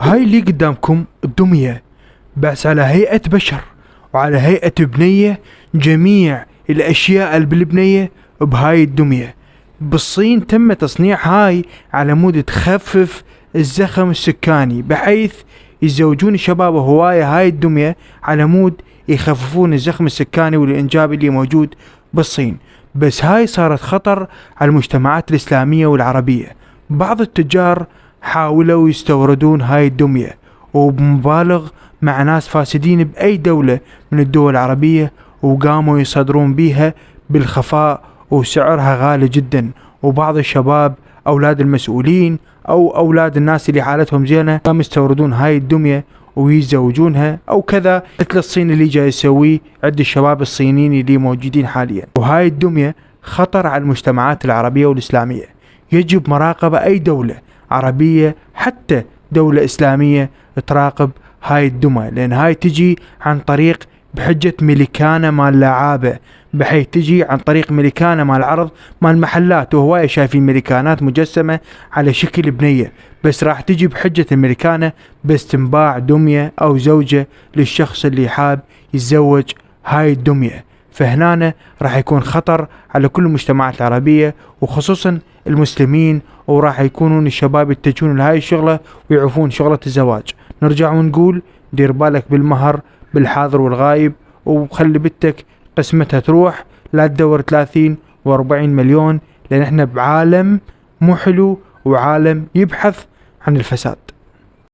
هاي اللي قدامكم الدمية، بس على هيئة بشر وعلى هيئة بنية. جميع الأشياء اللي بالبنية بهاي الدمية. بالصين تم تصنيع هاي على مود تخفف الزخم السكاني، بحيث يزوجون الشباب هواية هاي الدمية على مود يخففون الزخم السكاني والإنجاب اللي موجود بالصين. بس هاي صارت خطر على المجتمعات الإسلامية والعربية. بعض التجار حاولوا يستوردون هاي الدمية وبمبالغ مع ناس فاسدين بأي دولة من الدول العربية، وقاموا يصدرون بيها بالخفاء وسعرها غالي جدا. وبعض الشباب أولاد المسؤولين أو أولاد الناس اللي حالتهم زينة قاموا يستوردون هاي الدمية ويزوجونها أو كذا، مثل الصين اللي جاي يسويه عند الشباب الصينيين اللي موجودين حاليا. وهاي الدمية خطر على المجتمعات العربية والإسلامية. يجب مراقبة أي دولة عربية حتى دولة إسلامية تراقب هاي الدمى، لأن هاي تجي عن طريق بحجة ملكانة مال لعابة، بحيث تجي عن طريق ملكانة مال عرض مال محلات. وهواية شايفين ملكانات مجسمة على شكل بنية، بس راح تجي بحجة الملكانة بس تنباع دمية أو زوجة للشخص اللي حاب يتزوج هاي الدمية. فهنا راح يكون خطر على كل المجتمعات العربية وخصوصا المسلمين، وراح يكونون الشباب يتجهون لهاي الشغلة ويعرفون شغلة الزواج. نرجع ونقول دير بالك بالمهر بالحاضر والغايب، وخلي بنتك قسمتها تروح، لا تدور 30 و40 مليون، لأن احنا بعالم مو حلو وعالم يبحث عن الفساد.